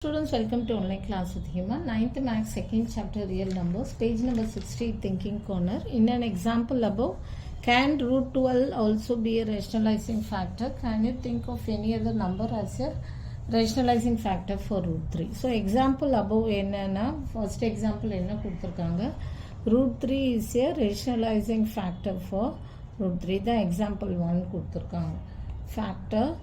Students, welcome to online class with Hima. 9th Max 2nd chapter real numbers, page number 60, thinking corner. In an example above, can root 12 also be a rationalizing factor? Can you think of any other number as a rationalizing factor for root 3? So example above enna first example enna kuduthirukanga, root 3 is a rationalizing factor for root 3. The example 1 kuduthirukanga, factor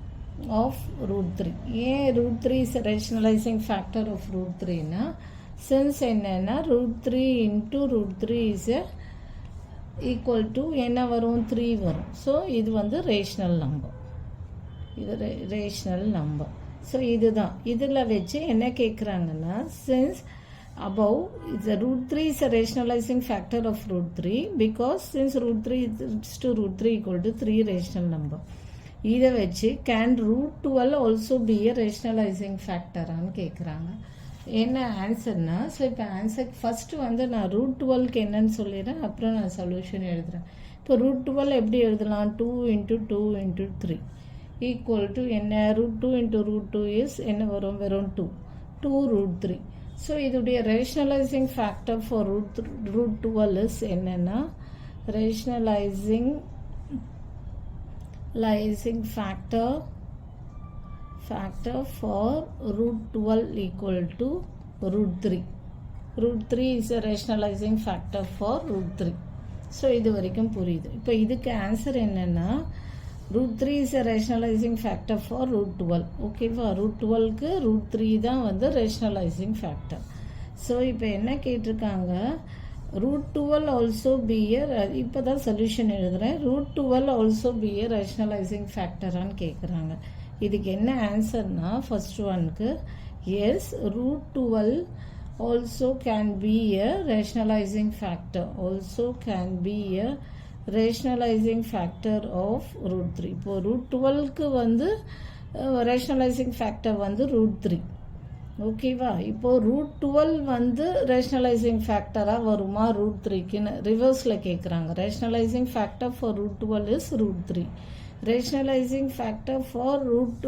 of root 3. Root 3 is a rationalizing factor of root 3 na, since enna root 3 into root 3 is a equal to enna varum 3 varum, so idu vandu rational number, idu rational number. So idudha idhula vechi enna kekranga na, since above the root 3 is a rationalizing factor of root 3 because since root 3 is to root 3 equal to 3 rational number. இதை வச்சு can root 12 also be a rationalising ஃபேக்டரான்னு கேட்குறாங்க. என்ன ஆன்சர்னா, so இப்போ answer first வந்து நான் root 12க்கு என்னன்னு சொல்லிடுறேன், அப்புறம் நான் சொல்யூஷன் எழுதுகிறேன். இப்போ ரூட் 12 எப்படி எழுதலாம், 2 into 2 into 3 ஈக்குவல் டு என்ன, ரூட் 2 into ரூட் 2 இஸ் என்ன வரும், வெறும் 2 ரூட் 3. ஸோ இதோடைய rationalising factor for root 12 is என்னென்னா, rationalising factor for root 12 equal to root 3. Root 3 is a rationalizing factor for root 3. So இது வரைக்கும் புரியுது. இப்போ இதுக்கு ஆன்சர் என்னன்னா, root 3 is a rationalizing factor for root 12. ஓகேவா, root 12க்கு root 3 தான் வந்து rationalizing factor. ஸோ இப்போ என்ன கேட்டிருக்காங்க, root 12 also be a, இப்போ தான் சொல்யூஷன் எழுதுகிறேன், root 12 also be a rationalizing factorன்னு கேட்குறாங்க. இதுக்கு என்ன ஆன்சர்னா, first ஒன்க்கு S, root 12 also can be a rationalizing factor, also can be a rationalizing factor of root 3. இப்போ root 12க்கு வந்து rationalizing factor வந்து root 3. ஓகேவா, இப்போது ரூட் 12 வந்து ரேஷனலைசிங் ஃபேக்டராக வருமா ரூட் 3க்குன்னு ரிவர்ஸில் கேட்குறாங்க. Rationalising factor for root 12 is root 3. Rationalising factor for root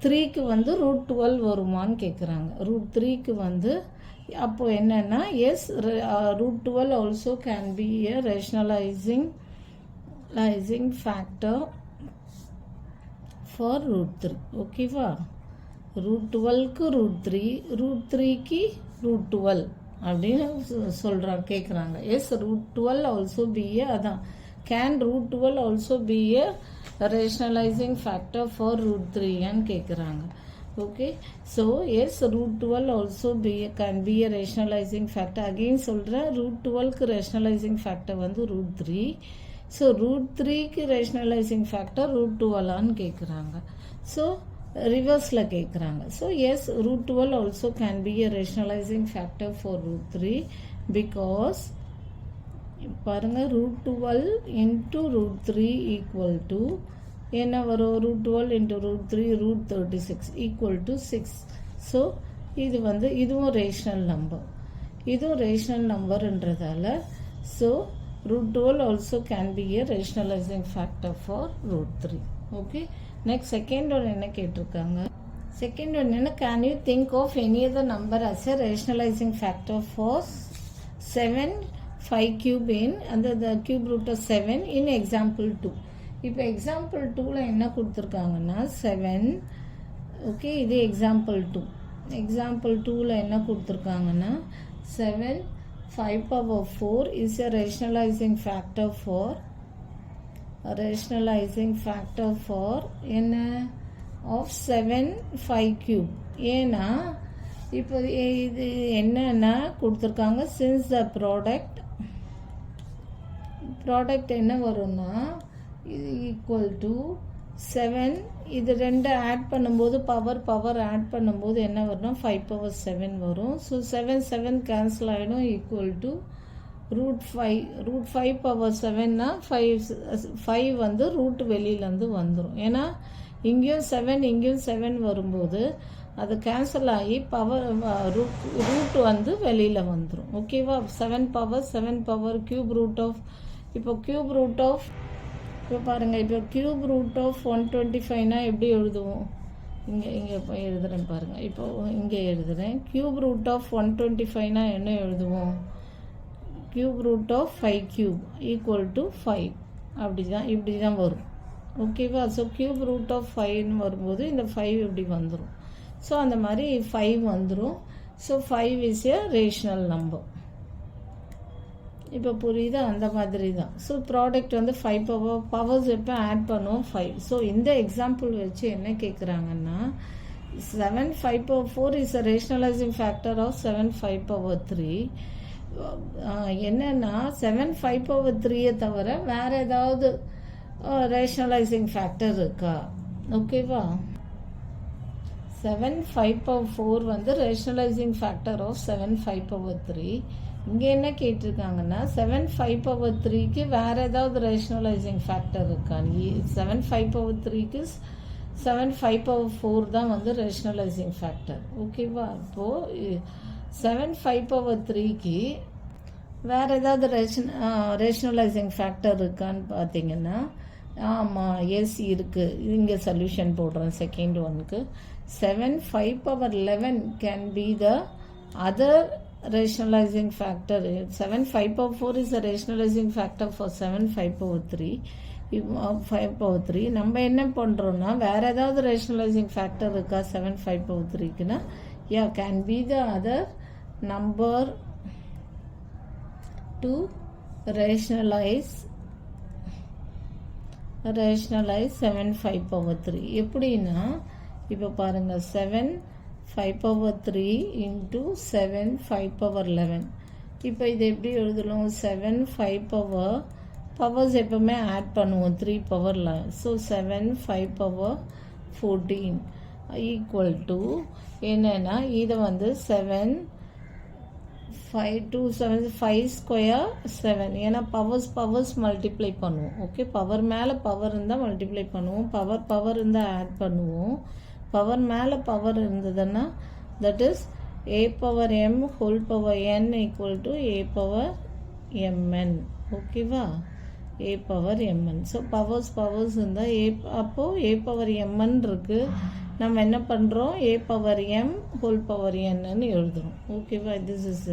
3க்கு வந்து ரூட் 12 வருமான்னு கேட்குறாங்க. ரூட் 3க்கு வந்து அப்போது என்னென்னா, yes, root 12 also can be a rationalising factor for root 3. ஓகேவா, ரூட் 12க்கு ரூட் 3, ரூட் 3க்கு ரூட் 12 அப்படின்னு சொல்கிறாங்க, கேட்குறாங்க. Yes, root 12 also be a, அதான் can root 12 also be a rationalising factor for root 3ன்னு கேட்குறாங்க. Okay, so yes, root 12 also be a can be a rationalising factor. Again சொல்கிறேன், root 12க்கு rationalising factor வந்து root 3. So root 3க்கு rationalising factor root 12ன்னு கேட்குறாங்க. So ரிவர்ஸில் கேட்குறாங்க. So yes, root 12 also can be a rationalising factor for root 3 because பாருங்கள், root 12 into root 3 equal to என்ன வரும், root 12 into root 3 root 36 equal to 6. So இது வந்து இதுவும் ரேஷனல் நம்பர், இதுவும் ரேஷனல் நம்பர்ன்றதால so root 12 also can be a rationalising factor for root 3. Okay, next second one என்ன கேட்டிருக்காங்க, செகண்ட் ஒன் என்ன, can you think of any other number as a rationalising factor for 7 5 cube in அந்த cube root of 7 in example 2. இப்போ example 2ல என்ன கொடுத்துருக்காங்கன்னா 7. Okay, இது example 2. Example 2ல என்ன கொடுத்துருக்காங்கன்னா 7 5 power 4 is a rationalizing factor for என்ன of 7 5 cube. ஏன்னா இப்போ இது என்னன்னா கொடுத்துருக்காங்க, since the product என்ன வரும்னா, இது ஈக்குவல் டு 7, இது ரெண்டு ஆட் பண்ணும்போது பவர் ஆட் பண்ணும்போது என்ன வரும்னா 5 power 7 வரும். ஸோ 7 கேன்சல் ஆகிடும், ஈக்குவல் டு ரூட் 5 பவர் 7னா 5 வந்து ரூட் வெளியிலேருந்து வந்துடும். ஏன்னா இங்கேயும் 7 இங்கேயும் 7 வரும்போது அது கேன்சல் ஆகி ரூட் வந்து வெளியில் வந்துடும். ஓகேவா, 7 பவர் கியூப் ரூட் ஆஃப், இப்போ கியூப் ரூட் ஆஃப், இப்போ பாருங்கள், இப்போ கியூப் ரூட் ஆஃப் 125னா எப்படி எழுதுவோம், இங்கே போய் எழுதுகிறேன் பாருங்கள். இப்போது இங்கே எழுதுகிறேன். க்யூப் ரூட் ஆஃப் 125னா என்ன எழுதுவோம்? Cube root of 5 cube equal to 5 இப்படி தான் வரும். ஓகேவா? ஸோ க்யூப் ரூட் ஆஃப் 5ன்னு வரும்போது இந்த 5 இப்படி வந்துடும். ஸோ அந்த மாதிரி 5 வந்துடும். So 5 is a rational number. இப்போ புரியுதா? அந்த மாதிரி தான். ஸோ ப்ராடக்ட் வந்து 5 பவர்ஸ் எப்போ ஆட் பண்ணுவோம்? 5. ஸோ இந்த எக்ஸாம்பிள் வச்சு என்ன கேட்குறாங்கன்னா 7 5 power 4 is a rationalising factor of 7 5 power 3. என்னன்னா 7 5 power 3 தவிர வேறு ஏதாவது ரேஷனலைசிங் ஃபேக்டர் இருக்கா? ஓகேவா? 7 5 power 4 வந்து ரேஷனலைசிங் ஃபேக்டர் ஆஃப் 7 5 power 3. இங்கே என்ன கேட்டிருக்காங்கன்னா 7 5 power 3க்கு வேறு ஏதாவது ரேஷனலைசிங் ஃபேக்டர் இருக்கா? 7 5 power 3க்கு 7 5 power 4 தான் வந்து ரேஷனலைசிங் ஃபேக்டர். ஓகேவா? இப்போது 7 5 power 3க்கு வேறு ஏதாவது ரேஷனலைசிங் ஃபேக்டர் இருக்கான்னு பார்த்தீங்கன்னா ஆமாம், எஸ் இருக்குது. இங்கே சொல்யூஷன் போடுறேன் செகண்ட் ஒனுக்கு. 7 5 power 11 can be the other rationalizing factor. 7 5 power 4 is a rationalizing factor for 7 5 power 3. 5 power 3 நம்ம என்ன பண்ணுறோம்னா வேறு ஏதாவது rationalizing factor இருக்கா 7 5 power 3க்குன்னா yeah, can be the other number to rationalize 7 5 power 3. எப்படின்னா இப்போ பாருங்கள் 7 5 power 3 into 7 5 power 11. இப்போ இது எப்படி எழுதலாம்? 7 5 பவர்ஸ் எப்பவுமே ஆட் பண்ணுவோம் 3 power 11. So 7 5 power 14 equal to என்னன்னா இதை வந்து 7 5 2 7 5 ஸ்கொயர் 7. ஏன்னா பவர்ஸ் மல்டிப்ளை பண்ணுவோம். ஓகே, பவர் மேலே பவர் இருந்தால் மல்டிப்ளை பண்ணுவோம், பவர் இருந்தால் ஆட் பண்ணுவோம். பவர் மேலே பவர் இருந்ததுன்னா that is a power m whole power n equal to a power mn. ஓகேவா? a power mn. So powers இருந்தால் அப்போது a power mn இருக்குது. நம்ம என்ன பண்ணுறோம்? a power m whole power nன்னு எழுதுகிறோம். ஓகேவா? திஸ் இஸ்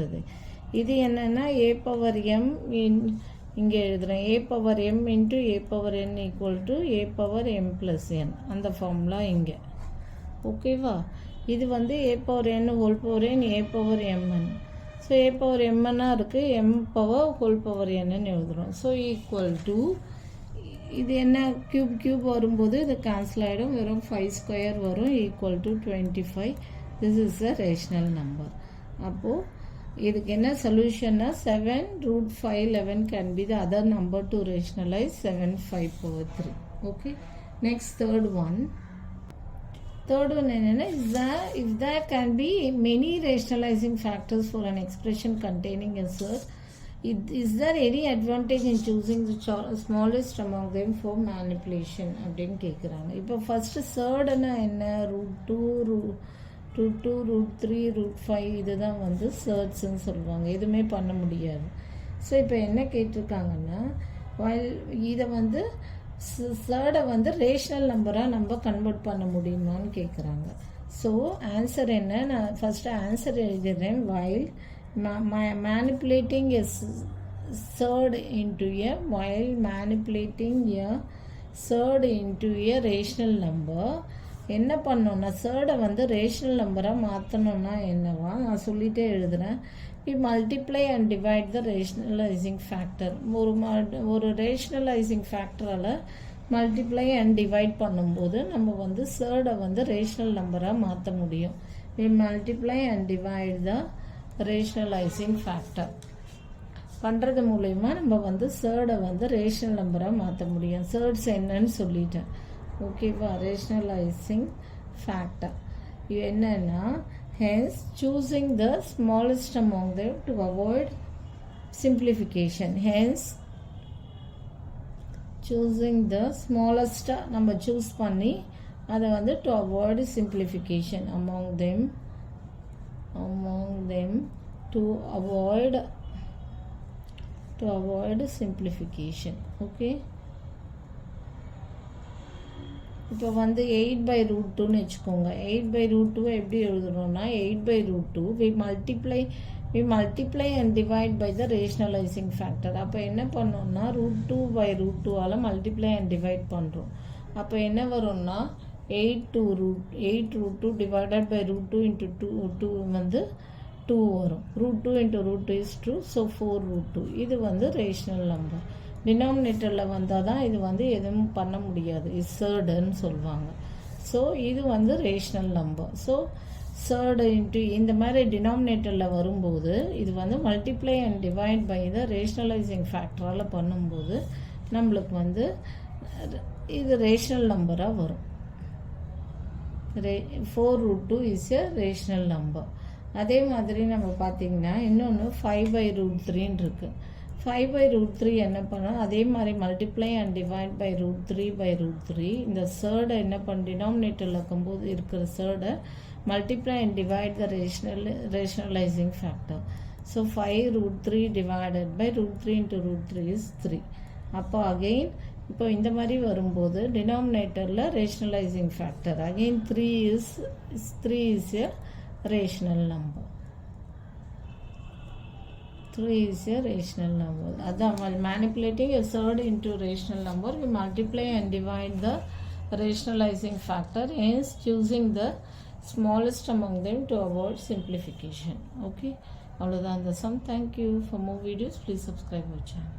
இது என்னென்னா a power m இங்கே எழுதுகிறேன். a power m into a power n equal to a power m plus n. அந்த ஃபார்முலா இங்கே. ஓகேவா? இது வந்து a power n whole power n a power mn. So a power mn இருக்குது, m power whole power nன்னு எழுதுகிறோம். So equal to இது என்ன cube வரும்போது இது கேன்சல் ஆகிடும், வெறும் 5 ஸ்கொயர் வரும், equal to 25. This is a rational number. அப்போது இதுக்கு என்ன சொல்யூஷன்னா 7 root 5 11 can be the other number to rationalise 7 5 power 3. Okay, next third one என்னென்னா if there can be many rationalizing factors for an expression containing a surd, is there any advantage in choosing the smallest among them for manipulation அப்படின்னு கேட்குறாங்க. இப்போ first சர்டுன்னா என்ன? root 2 root 3 root 5 இதுதான் வந்து சர்ட்ஸ்ன்னு சொல்லுவாங்க. எதுவுமே பண்ண முடியாது. ஸோ இப்போ என்ன கேட்டிருக்காங்கன்னா இதை வந்து சர்டை வந்து ரேஷனல் நம்பராக நம்ம கன்வெர்ட் பண்ண முடியுமான்னு கேட்குறாங்க. ஸோ ஆன்சர் என்ன? நான் ஃபஸ்ட்டு ஆன்சர் எழுதிடுறேன். while manipulating a surd into a rational number, என்ன பண்ணோன்னா சர்டை வந்து ரேஷனல் நம்பராக மாற்றணுன்னா என்னவா நான் சொல்லிகிட்டே எழுதுகிறேன். we multiply and divide the rationalizing factor. ஒரு ரேஷனலைசிங் ஃபேக்டரால் மல்டிப்ளை அண்ட் டிவைட் பண்ணும்போது நம்ம வந்து சர்டை வந்து ரேஷனல் நம்பராக மாற்ற முடியும். we multiply and divide the rationalizing factor பண்ணுறது மூலயமா நம்ம வந்து சர்டை வந்து ரேஷனல் நம்பராக மாற்ற முடியும். சர்ட்ஸ் என்னன்னு சொல்லிட்டேன். ஓகேவா? ரேஷனலைசிங் ஃபேக்டர் இது என்னன்னா hence choosing the smallest among them to avoid simplification. Hence choosing the smallest நம்ம choose பண்ணி அதை வந்து to avoid simplification among them to avoid simplification. Okay, இப்போ வந்து 8/√2ன்னு வச்சுக்கோங்க. 8/√2 எப்படி எழுதுறோம்னா 8/√2 we multiply and divide by the rationalizing factor. அப்போ என்ன பண்ணோம்னா √2/√2ஆல் மல்டிப்ளை அண்ட் டிவைட் பண்ணுறோம். அப்போ என்ன வரும்னா 8√2 divided by √2 into 2 வந்து 2 வரும். √2 into √2 is 2, so 4√2. இது வந்து ரேஷனல் நம்பர். டினாமினேட்டரில் வந்தால் தான் இது வந்து எதுவும் பண்ண முடியாது, இசர்டுன்னு சொல்லுவாங்க. ஸோ இது வந்து rational number. So surd into இந்த மாதிரி டினாமினேட்டரில் வரும்போது இது வந்து multiply and divide by the rationalising ஃபேக்டரால் பண்ணும்போது நம்மளுக்கு வந்து இது ரேஷனல் நம்பராக வரும். 4√2 இஸ் எ ரேஷனல் நம்பர். அதே மாதிரி நம்ம பார்த்திங்கன்னா இன்னொன்று 5/√3ன்னு இருக்குது. 5/√3 என்ன பண்ணோம், அதே மாதிரி மல்டிப்ளை அண்ட் டிவைட் பை √3/√3. இந்த சர்டை என்ன பண்ண டினாமினேட்டரில் இருக்கும்போது இருக்கிற சர்டை multiply and divide the rationalising factor. So 5√3 divided by √3 into √3 is 3. அப்போ அகெயின் இப்போ இந்த மாதிரி வரும்போது டினாமினேட்டரில் rationalising factor again 3 is a rational number. 3 is a rational number. Adha, while manipulating a third into rational number, we multiply and divide the rationalizing factor, hence choosing the smallest among them to avoid simplification. Okay, all of the sum. Thank you. For more videos, please subscribe our channel.